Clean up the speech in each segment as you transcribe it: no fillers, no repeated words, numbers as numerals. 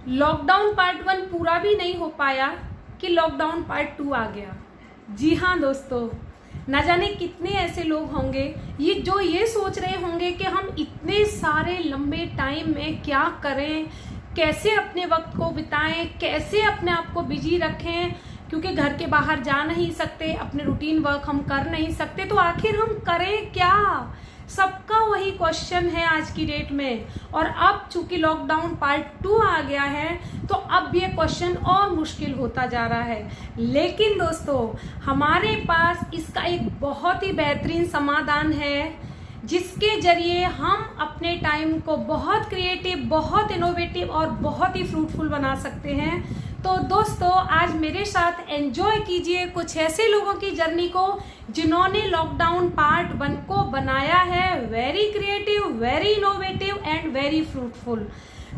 Lockdown part 1 पूरा भी नहीं हो पाया कि लॉकडाउन पार्ट 2 आ गया। जी हाँ दोस्तों, न जाने कितने ऐसे लोग होंगे ये सोच रहे होंगे कि हम इतने सारे लंबे टाइम में क्या करें, कैसे अपने वक्त को बिताएं, कैसे अपने आप को बिजी रखें, क्योंकि घर के बाहर जा नहीं सकते, अपने रूटीन वर्क हम कर नहीं सकते, तो आखिर हम करें क्या। सबका वही क्वेश्चन है आज की डेट में। और अब चूंकि लॉकडाउन पार्ट 2 आ गया है तो अब ये क्वेश्चन और मुश्किल होता जा रहा है। लेकिन दोस्तों, हमारे पास इसका एक बहुत ही बेहतरीन समाधान है, जिसके जरिए हम अपने टाइम को बहुत क्रिएटिव, बहुत इनोवेटिव और बहुत ही फ्रूटफुल बना सकते हैं। तो दोस्तों, आज मेरे साथ एंजॉय कीजिए कुछ ऐसे लोगों की जर्नी को जिन्होंने लॉकडाउन पार्ट 1 को बनाया है very creative, very innovative and very fruitful.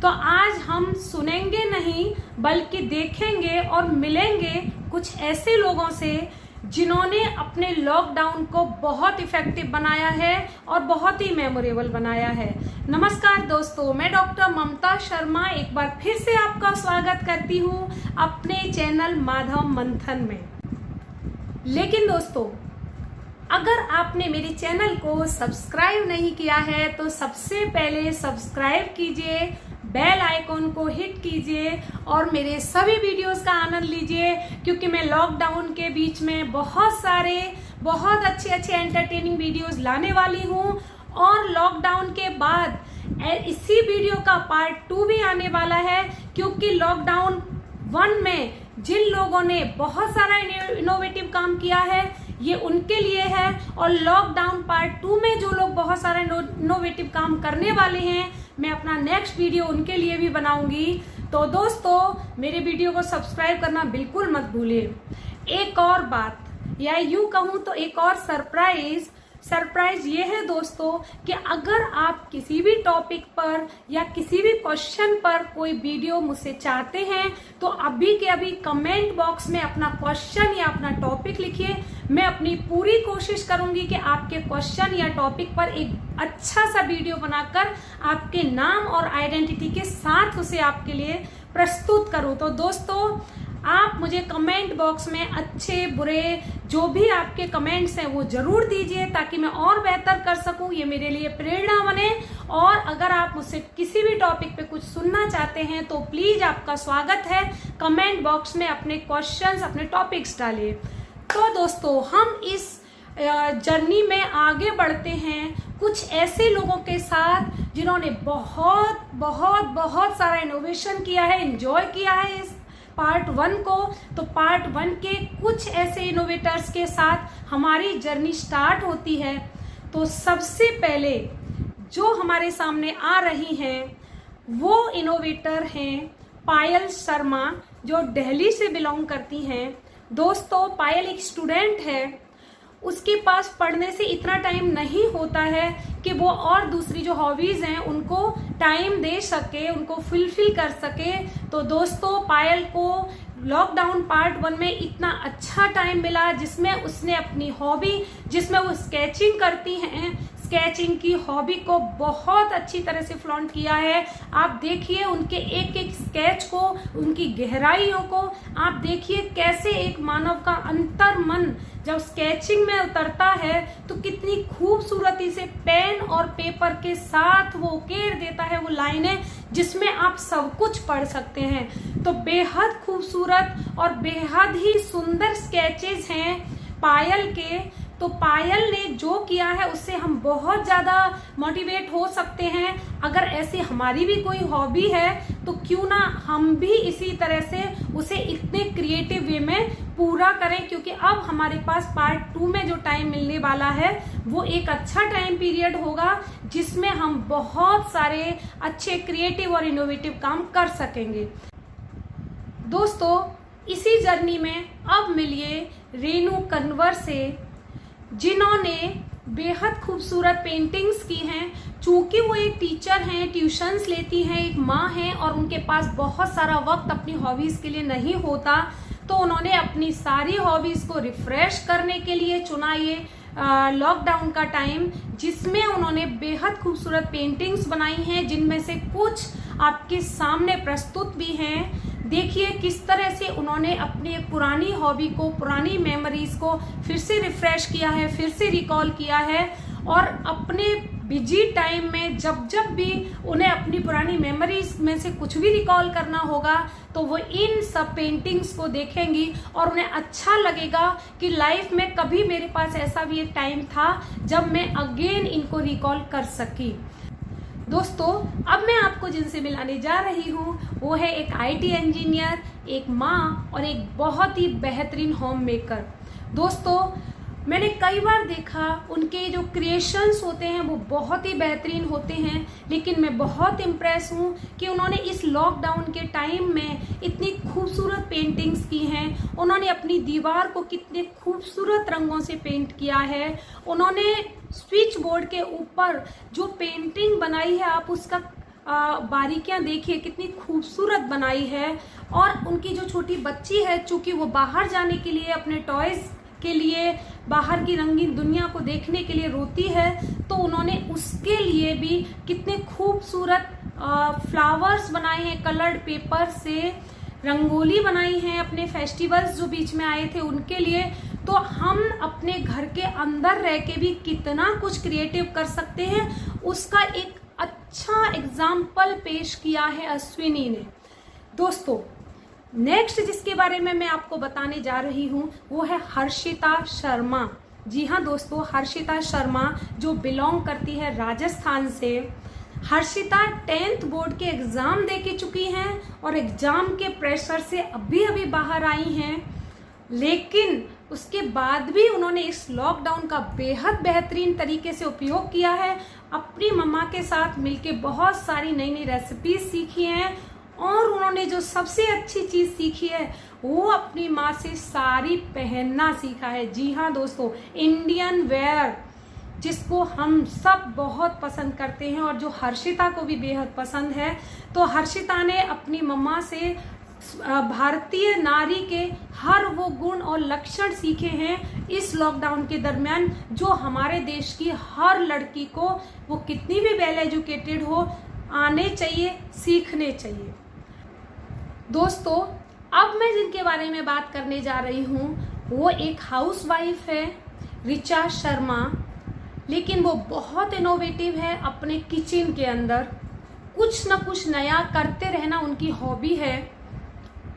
तो आज हम सुनेंगे नहीं बल्कि देखेंगे और मिलेंगे कुछ ऐसे लोगों से जिन्होंने अपने लॉकडाउन को बहुत इफेक्टिव बनाया है और बहुत ही मेमोरेबल बनाया है। नमस्कार दोस्तों, मैं डॉक्टर ममता शर्मा एक बार फिर से आपका स्वागत करती हूँ अपने चैनल माधव मंथन में। लेकिन दोस्तों, अगर आपने मेरे चैनल को सब्सक्राइब नहीं किया है तो सबसे पहले सब्सक्राइब कीजिए, बेल आइकॉन को हिट कीजिए और मेरे सभी वीडियोस का आनंद लीजिए, क्योंकि मैं लॉकडाउन के बीच में बहुत अच्छे एंटरटेनिंग वीडियोस लाने वाली हूँ। और लॉकडाउन के बाद इसी वीडियो का पार्ट 2 भी आने वाला है, क्योंकि लॉकडाउन 1 में जिन लोगों ने बहुत सारा इनोवेटिव काम किया है ये उनके लिए है, और लॉकडाउन पार्ट 2 में जो लोग बहुत सारा इनोवेटिव काम करने वाले हैं मैं अपना नेक्स्ट वीडियो उनके लिए भी बनाऊंगी। तो दोस्तों, मेरे वीडियो को सब्सक्राइब करना बिल्कुल मत भूलिए। एक और बात, या यूं कहूं तो एक और सरप्राइज ये है दोस्तों कि अगर आप किसी भी टॉपिक पर या किसी भी क्वेश्चन पर कोई वीडियो मुझसे चाहते हैं तो अभी के अभी कमेंट बॉक्स में अपना क्वेश्चन या अपना टॉपिक लिखिए। मैं अपनी पूरी कोशिश करूंगी कि आपके क्वेश्चन या टॉपिक पर एक अच्छा सा वीडियो बनाकर आपके नाम और आइडेंटिटी के साथ उसे आपके लिए प्रस्तुत करूं। तो दोस्तों, आप मुझे कमेंट बॉक्स में अच्छे बुरे जो भी आपके कमेंट्स हैं वो जरूर दीजिए, ताकि मैं और बेहतर कर सकूं, ये मेरे लिए प्रेरणा बने। और अगर आप मुझसे किसी भी टॉपिक पे कुछ सुनना चाहते हैं तो प्लीज आपका स्वागत है, कमेंट बॉक्स में अपने क्वेश्चंस, अपने टॉपिक्स डालिए। तो दोस्तों, हम इस जर्नी में आगे बढ़ते हैं कुछ ऐसे लोगों के साथ जिन्होंने बहुत सारा इनोवेशन किया है, एंजॉय किया है इस पार्ट 1 को। तो पार्ट 1 के कुछ ऐसे इनोवेटर्स के साथ हमारी जर्नी स्टार्ट होती है। तो सबसे पहले जो हमारे सामने आ रही हैं वो इनोवेटर हैं पायल शर्मा, जो दिल्ली से बिलोंग करती हैं। दोस्तों, पायल एक स्टूडेंट है, उसके पास पढ़ने से इतना टाइम नहीं होता है कि वो और दूसरी जो हॉबीज हैं उनको टाइम दे सके, उनको फुलफिल कर सके। तो दोस्तों, पायल को लॉकडाउन पार्ट 1 में इतना अच्छा टाइम मिला जिसमें उसने अपनी हॉबी, जिसमें वो स्केचिंग करती हैं, स्केचिंग की हॉबी को बहुत अच्छी तरह से फ्लॉन्ट किया है। आप देखिए उनके एक एक स्केच को, उनकी गहराइयों को आप देखिए, कैसे एक मानव का अंतर मन जब स्केचिंग में उतरता है तो कितनी खूबसूरती से पेन और पेपर के साथ वो उकेर देता है वो लाइनें जिसमें आप सब कुछ पढ़ सकते हैं। तो बेहद खूबसूरत और बेहद ही सुंदर स्केचेस हैं पायल के। तो पायल ने जो किया है उससे हम बहुत ज्यादा मोटिवेट हो सकते हैं। अगर ऐसी हमारी भी कोई हॉबी है तो क्यों ना हम भी इसी तरह से उसे इतने क्रिएटिव वे में पूरा करें, क्योंकि अब हमारे पास पार्ट 2 में जो टाइम मिलने वाला है वो एक अच्छा टाइम पीरियड होगा जिसमें हम बहुत सारे अच्छे क्रिएटिव और इनोवेटिव काम कर सकेंगे। दोस्तों, इसी जर्नी में अब मिलिए रेनू कंवर से, जिन्होंने बेहद खूबसूरत पेंटिंग्स की हैं। चूंकि वो एक टीचर हैं, ट्यूशन्स लेती हैं, एक माँ हैं और उनके पास बहुत सारा वक्त अपनी हॉबीज के लिए नहीं होता, तो उन्होंने अपनी सारी हॉबीज को रिफ्रेश करने के लिए चुना ये लॉकडाउन का टाइम, जिसमें उन्होंने बेहद खूबसूरत पेंटिंग्स बनाई हैं, जिनमें से कुछ आपके सामने प्रस्तुत भी हैं। देखिए किस तरह से उन्होंने अपनी एक पुरानी हॉबी को, पुरानी मेमोरीज को फिर से रिफ्रेश किया है, फिर से रिकॉल किया है, और अपने बिजी टाइम में जब जब भी उन्हें अपनी पुरानी मेमोरीज में से कुछ भी रिकॉल करना होगा तो वो इन सब पेंटिंग्स को देखेंगी और उन्हें अच्छा लगेगा कि लाइफ में कभी मेरे पास ऐसा भी एक टाइम था जब मैं अगेन इनको रिकॉल कर सकी। दोस्तों, अब मैं आपको जिनसे मिलाने जा रही हूँ वो है एक आईटी इंजीनियर, एक माँ और एक बहुत ही बेहतरीन होम मेकर। दोस्तों, मैंने कई बार देखा उनके जो क्रिएशंस होते हैं वो बहुत ही बेहतरीन होते हैं, लेकिन मैं बहुत इम्प्रेस हूँ कि उन्होंने इस लॉकडाउन के टाइम में इतनी खूबसूरत पेंटिंग्स की हैं। उन्होंने अपनी दीवार को कितने खूबसूरत रंगों से पेंट किया है। उन्होंने स्विच बोर्ड के ऊपर जो पेंटिंग बनाई है, आप उसका बारीकियां देखिए कितनी खूबसूरत बनाई है। और उनकी जो छोटी बच्ची है, चूंकि वो बाहर जाने के लिए, अपने टॉयज के लिए, बाहर की रंगीन दुनिया को देखने के लिए रोती है, तो उन्होंने उसके लिए भी कितने खूबसूरत फ्लावर्स बनाए हैं, कलर्ड पेपर से रंगोली बनाई है अपने फेस्टिवल्स जो बीच में आए थे उनके लिए। तो हम अपने घर के अंदर रह के भी कितना कुछ क्रिएटिव कर सकते हैं, उसका एक अच्छा एग्जाम्पल पेश किया है अश्विनी ने। दोस्तों, नेक्स्ट जिसके बारे में मैं आपको बताने जा रही हूँ वो है हर्षिता शर्मा। जी हाँ दोस्तों, हर्षिता शर्मा जो बिलोंग करती है राजस्थान से। हर्षिता 10th बोर्ड के एग्ज़ाम दे के चुकी हैं और एग्ज़ाम के प्रेशर से अभी अभी बाहर आई हैं, लेकिन उसके बाद भी उन्होंने इस लॉकडाउन का बेहद बेहतरीन तरीके से उपयोग किया है। अपनी मम्मा के साथ मिलके बहुत सारी नई नई रेसिपीज सीखी हैं, और उन्होंने जो सबसे अच्छी चीज़ सीखी है वो अपनी माँ से साड़ी पहनना सीखा है। जी हाँ दोस्तों, इंडियन वेयर जिसको हम सब बहुत पसंद करते हैं और जो हर्षिता को भी बेहद पसंद है। तो हर्षिता ने अपनी मम्मा से भारतीय नारी के हर वो गुण और लक्षण सीखे हैं इस लॉकडाउन के दरमियान, जो हमारे देश की हर लड़की को, वो कितनी भी वेल एजुकेटेड हो, आने चाहिए, सीखने चाहिए। दोस्तों, अब मैं जिनके बारे में बात करने जा रही हूँ वो एक हाउसवाइफ है, ऋचा शर्मा। लेकिन वो बहुत इनोवेटिव है अपने किचन के अंदर, कुछ ना कुछ नया करते रहना उनकी हॉबी है।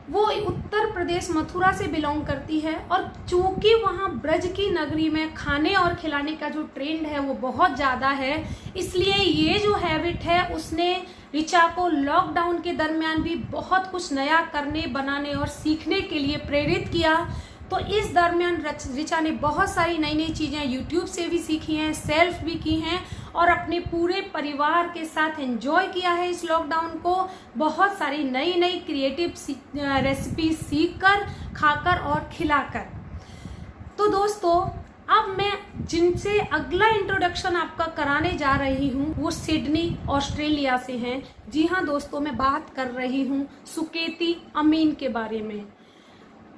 वो उत्तर प्रदेश मथुरा से बिलोंग करती है, और चूंकि वहाँ ब्रज की नगरी में खाने और खिलाने का जो ट्रेंड है वो बहुत ज़्यादा है, इसलिए ये जो हैबिट है उसने ऋचा को लॉकडाउन के दरमियान भी बहुत कुछ नया करने, बनाने और सीखने के लिए प्रेरित किया। तो इस दरमियान ऋचा ने बहुत सारी नई नई चीज़ें यूट्यूब से भी सीखी हैं, सेल्फ भी की हैं, और अपने पूरे परिवार के साथ एंजॉय किया है इस लॉकडाउन को। बहुत सारी नई नई क्रिएटिव रेसिपी सीख कर, खाकर और खिलाकर। तो दोस्तों, अब मैं जिनसे अगला इंट्रोडक्शन आपका कराने जा रही हूँ वो सिडनी ऑस्ट्रेलिया से हैं। जी हाँ दोस्तों, मैं बात कर रही हूँ सुकेती अमीन के बारे में।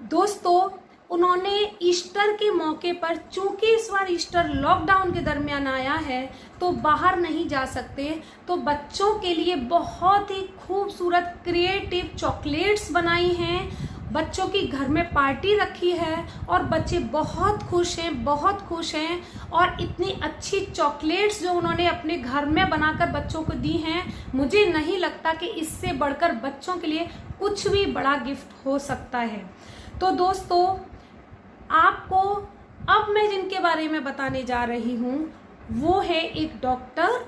दोस्तों, उन्होंने ईस्टर के मौके पर, चूंकि इस बार ईस्टर लॉकडाउन के दरमियान आया है तो बाहर नहीं जा सकते, तो बच्चों के लिए बहुत ही खूबसूरत क्रिएटिव चॉकलेट्स बनाई हैं। बच्चों की घर में पार्टी रखी है और बच्चे बहुत खुश हैं, बहुत खुश हैं। और इतनी अच्छी चॉकलेट्स जो उन्होंने अपने घर में बनाकर बच्चों को दी हैं, मुझे नहीं लगता कि इससे बढ़कर बच्चों के लिए कुछ भी बड़ा गिफ्ट हो सकता है। तो दोस्तों, आपको अब मैं जिनके बारे में बताने जा रही हूँ वो है एक डॉक्टर,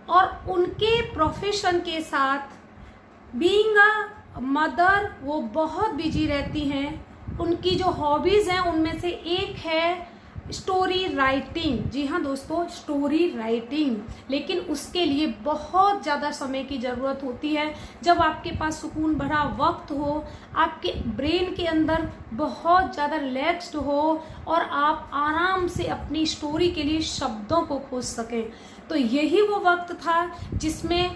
और उनके प्रोफेशन के साथ बीइंग अ मदर वो बहुत बिजी रहती हैं। उनकी जो हॉबीज़ हैं उनमें से एक है स्टोरी राइटिंग। जी हाँ दोस्तों, स्टोरी राइटिंग। लेकिन उसके लिए बहुत ज़्यादा समय की ज़रूरत होती है। जब आपके पास सुकून भरा वक्त हो, आपके ब्रेन के अंदर बहुत ज़्यादा रिलैक्स्ड हो और आप आराम से अपनी स्टोरी के लिए शब्दों को खोज सकें, तो यही वो वक्त था जिसमें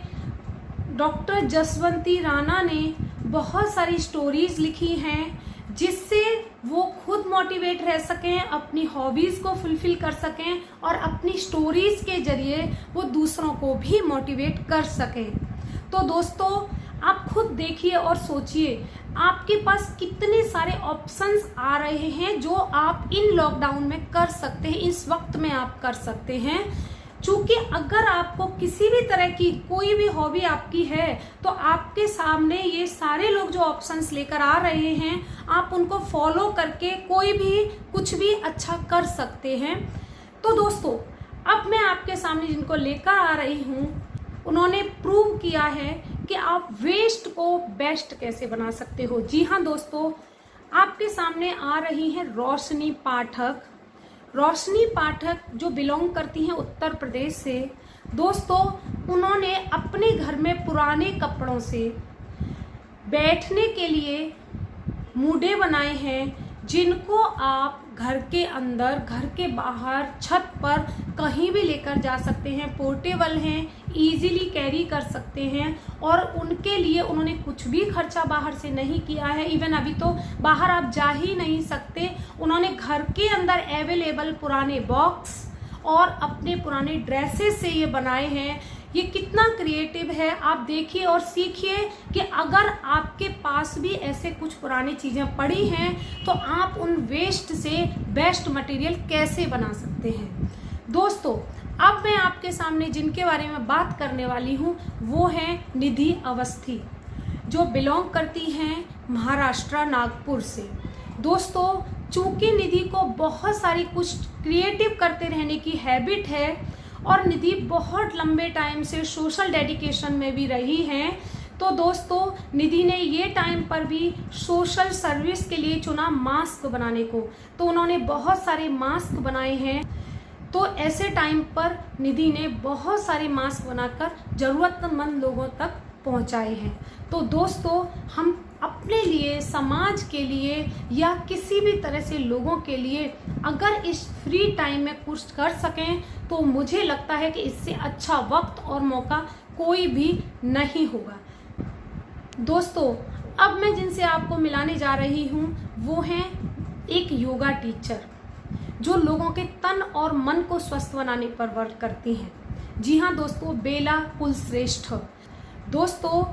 डॉक्टर जसवंती राणा ने बहुत सारी स्टोरीज़ लिखी हैं, जिससे वो खुद मोटिवेट रह सकें, अपनी हॉबीज़ को फुलफिल कर सकें और अपनी स्टोरीज़ के जरिए वो दूसरों को भी मोटिवेट कर सकें। तो दोस्तों आप खुद देखिए और सोचिए आपके पास कितने सारे ऑप्शंस आ रहे हैं जो आप इन लॉकडाउन में कर सकते हैं, इस वक्त में आप कर सकते हैं। चूंकि अगर आपको किसी भी तरह की कोई भी हॉबी आपकी है तो आपके सामने ये सारे लोग जो ऑप्शंस लेकर आ रहे हैं आप उनको फॉलो करके कोई भी कुछ भी अच्छा कर सकते हैं। तो दोस्तों अब मैं आपके सामने जिनको लेकर आ रही हूँ उन्होंने प्रूव किया है कि आप वेस्ट को बेस्ट कैसे बना सकते हो। जी हाँ दोस्तों, आपके सामने आ रही है रोशनी पाठक। रोशनी पाठक जो बिलोंग करती हैं उत्तर प्रदेश से। दोस्तों उन्होंने अपने घर में पुराने कपड़ों से बैठने के लिए मूडे बनाए हैं जिनको आप घर के अंदर, घर के बाहर, छत पर कहीं भी लेकर जा सकते हैं। पोर्टेबल हैं, इजीली कैरी कर सकते हैं और उनके लिए उन्होंने कुछ भी खर्चा बाहर से नहीं किया है। इवन अभी तो बाहर आप जा ही नहीं सकते, उन्होंने घर के अंदर अवेलेबल पुराने बॉक्स और अपने पुराने ड्रेसेस से ये बनाए हैं। ये कितना क्रिएटिव है, आप देखिए और सीखिए कि अगर आपके पास भी ऐसे कुछ पुरानी चीज़ें पड़ी हैं तो आप उन वेस्ट से बेस्ट मटेरियल कैसे बना सकते हैं। दोस्तों अब मैं आपके सामने जिनके बारे में बात करने वाली हूँ वो हैं निधि अवस्थी, जो बिलोंग करती हैं महाराष्ट्र नागपुर से। दोस्तों चूंकि निधि को बहुत सारी कुछ क्रिएटिव करते रहने की हैबिट है और निधि बहुत लंबे टाइम से सोशल डेडिकेशन में भी रही हैं, तो दोस्तों निधि ने ये टाइम पर भी सोशल सर्विस के लिए चुना मास्क बनाने को। तो उन्होंने बहुत सारे मास्क बनाए हैं। तो ऐसे टाइम पर निधि ने बहुत सारे मास्क बनाकर ज़रूरतमंद लोगों तक पहुंचाए हैं। तो दोस्तों हम अपने लिए, समाज के लिए या किसी भी तरह से लोगों के लिए अगर इस फ्री टाइम में कुछ कर सकें तो मुझे लगता है कि इससे अच्छा वक्त और मौका कोई भी नहीं होगा। दोस्तों अब मैं जिनसे आपको मिलाने जा रही हूँ वो हैं एक योगा टीचर जो लोगों के तन और मन को स्वस्थ बनाने पर वर्क करती हैं। जी हाँ दोस्तों, बेला कुलश्रेष्ठ। दोस्तों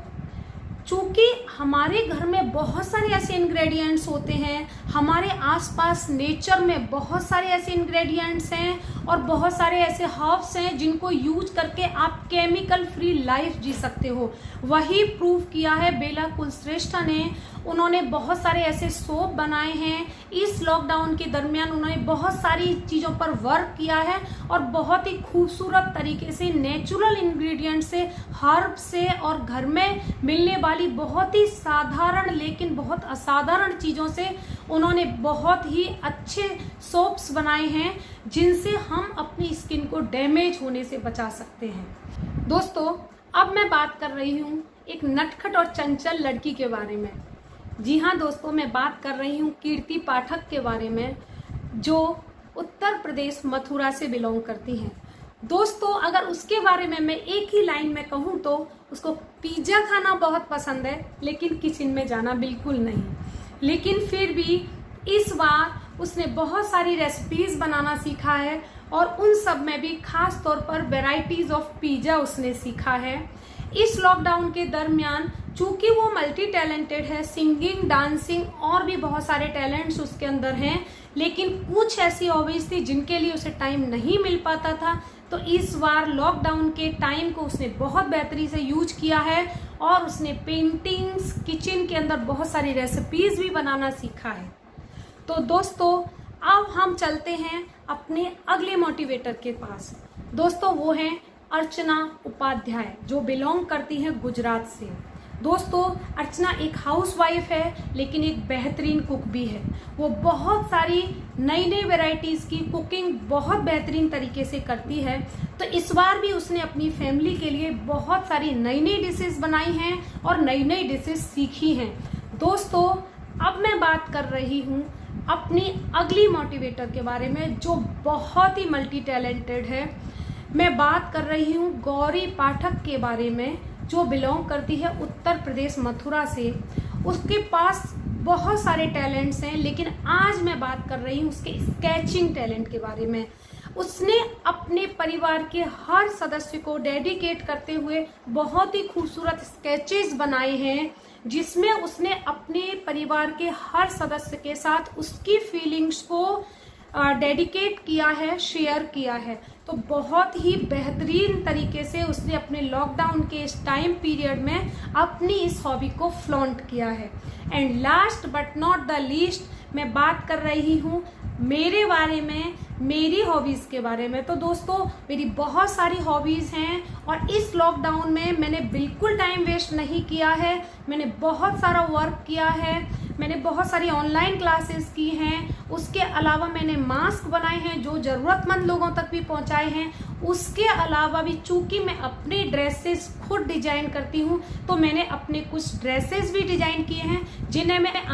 चूँकि हमारे घर में बहुत सारे ऐसे इंग्रेडिएंट्स होते हैं, हमारे आसपास नेचर में बहुत सारे ऐसे इंग्रेडिएंट्स हैं और बहुत सारे ऐसे हर्ब्स हैं जिनको यूज करके आप केमिकल फ्री लाइफ जी सकते हो। वही प्रूव किया है बेला कुलश्रेष्ठ ने। उन्होंने बहुत सारे ऐसे सोप बनाए हैं। इस लॉकडाउन के दरमियान उन्होंने बहुत सारी चीज़ों पर वर्क किया है और बहुत ही खूबसूरत तरीके से नेचुरल इंग्रेडिएंट से, हर्ब से और घर में मिलने वाली बहुत ही साधारण लेकिन बहुत असाधारण चीज़ों से उन्होंने बहुत ही अच्छे सोप्स बनाए हैं जिनसे हम अपनी स्किन को डैमेज होने से बचा सकते हैं। दोस्तों अब मैं बात कर रही हूँ एक नटखट और चंचल लड़की के बारे में। जी हाँ दोस्तों, मैं बात कर रही हूँ कीर्ति पाठक के बारे में जो उत्तर प्रदेश मथुरा से बिलोंग करती हैं। दोस्तों अगर उसके बारे में मैं एक ही लाइन में कहूँ तो उसको पिज्ज़ा खाना बहुत पसंद है लेकिन किचन में जाना बिल्कुल नहीं। लेकिन फिर भी इस बार उसने बहुत सारी रेसिपीज़ बनाना सीखा है और उन सब में भी खास तौर पर वेराइटीज़ ऑफ पिज़्ज़ा उसने सीखा है। इस लॉकडाउन के दरमियान चूँकि वो मल्टी टैलेंटेड है, सिंगिंग, डांसिंग और भी बहुत सारे टैलेंट्स उसके अंदर हैं, लेकिन कुछ ऐसी हॉबीज थी जिनके लिए उसे टाइम नहीं मिल पाता था। तो इस बार लॉकडाउन के टाइम को उसने बहुत बेहतरी से यूज किया है और उसने पेंटिंग्स, किचन के अंदर बहुत सारी रेसिपीज भी बनाना सीखा है। तो दोस्तों अब हम चलते हैं अपने अगले मोटिवेटर के पास। दोस्तों वो हैं अर्चना उपाध्याय जो बिलोंग करती हैं गुजरात से। दोस्तों अर्चना एक हाउसवाइफ है लेकिन एक बेहतरीन कुक भी है। वो बहुत सारी नई नई वेराइटीज़ की कुकिंग बहुत बेहतरीन तरीके से करती है। तो इस बार भी उसने अपनी फैमिली के लिए बहुत सारी नई नई डिशेस बनाई हैं और नई नई डिशेस सीखी हैं। दोस्तों अब मैं बात कर रही हूँ अपनी अगली मोटिवेटर के बारे में जो बहुत ही मल्टी टैलेंटेड है। मैं बात कर रही हूँ गौरी पाठक के बारे में जो बिलोंग करती है उत्तर प्रदेश मथुरा से। उसके पास बहुत सारे टैलेंट्स हैं लेकिन आज मैं बात कर रही हूँ उसके स्केचिंग टैलेंट के बारे में। उसने अपने परिवार के हर सदस्य को डेडिकेट करते हुए बहुत ही खूबसूरत स्केचेस बनाए हैं, जिसमें उसने अपने परिवार के हर सदस्य के साथ उसकी फीलिंग्स को डेडिकेट किया है, शेयर किया है। तो बहुत ही बेहतरीन तरीके से उसने अपने लॉकडाउन के इस टाइम पीरियड में अपनी इस हॉबी को फ्लॉन्ट किया है। And last but not the least मैं बात कर रही हूँ मेरे बारे में, मेरी हॉबीज़ के बारे में। तो दोस्तों, मेरी बहुत सारी हॉबीज़ हैं और इस लॉकडाउन में मैंने बिल्कुल टाइम वेस्ट नहीं किया है। मैंने बहुत सारा वर्क किया है, मैंने बहुत सारी ऑनलाइन क्लासेस की हैं, उसके अलावा मैंने मास्क बनाए हैं जो ज़रूरतमंद लोगों तक भी पहुंचाए हैं। उसके अलावा भी चूंकि मैं अपने ड्रेसेस खुद डिजाइन करती हूं, तो मैंने अपने कुछ ड्रेसेस भी डिजाइन किए हैं जिन्हें मैं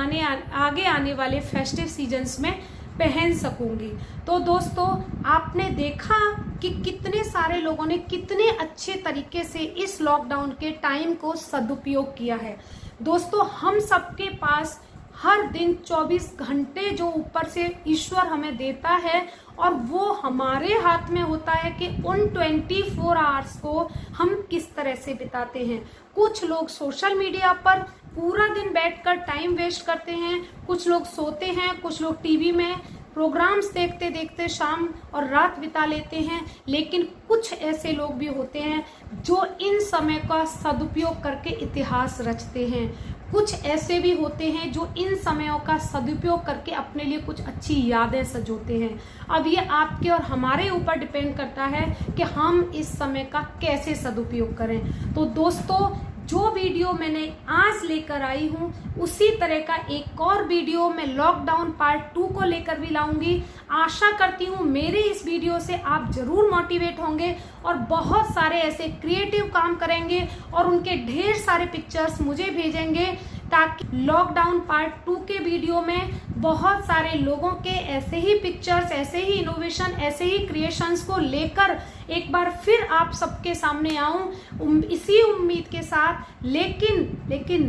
आगे आने वाले फेस्टिव सीजन्स में पहन सकूंगी। तो दोस्तों, आपने देखा कि कितने सारे लोगों ने कितने अच्छे तरीके से इस लॉकडाउन के टाइम को सदुपयोग किया है। दोस्तों, हम सबके पास हर दिन 24 घंटे जो ऊपर से ईश्वर हमें देता है, और वो हमारे हाथ में होता है कि उन 24 आवर्स को हम किस तरह से बिताते हैं। कुछ लोग सोशल मीडिया पर पूरा दिन बैठकर टाइम वेस्ट करते हैं, कुछ लोग सोते हैं, कुछ लोग टीवी में प्रोग्राम्स देखते देखते शाम और रात बिता लेते हैं। लेकिन कुछ ऐसे लोग भी होते हैं जो इन समय का सदुपयोग करके इतिहास रचते हैं। कुछ ऐसे भी होते हैं जो इन समयों का सदुपयोग करके अपने लिए कुछ अच्छी यादें सजोते हैं। अब ये आपके और हमारे ऊपर डिपेंड करता है कि हम इस समय का कैसे सदुपयोग करें। तो दोस्तों, जो वीडियो मैंने आज लेकर आई हूँ, उसी तरह का एक और वीडियो मैं लॉकडाउन पार्ट 2 को लेकर भी लाऊंगी। आशा करती हूँ मेरे इस वीडियो से आप जरूर मोटिवेट होंगे और बहुत सारे ऐसे क्रिएटिव काम करेंगे और उनके ढेर सारे पिक्चर्स मुझे भेजेंगे, ताकि लॉकडाउन पार्ट 2 के वीडियो में बहुत सारे लोगों के ऐसे ही पिक्चर्स, ऐसे ही इनोवेशन, ऐसे ही क्रिएशंस को लेकर एक बार फिर आप सबके सामने आऊं, इसी उम्मीद के साथ। लेकिन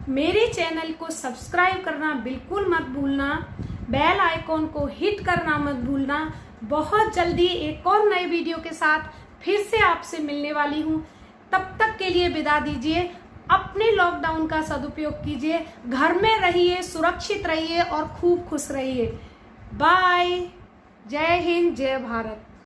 मेरे चैनल को सब्सक्राइब करना बिल्कुल मत भूलना, बेल आइकॉन को हिट करना मत भूलना। बहुत जल्दी एक और नए वीडियो के साथ फिर से आपसे मिलने वाली हूँ। तब तक के लिए विदा दीजिए। अपने लॉकडाउन का सदुपयोग कीजिए, घर में रहिए, सुरक्षित रहिए और खूब खुश रहिए। बाय। जय हिंद, जय भारत।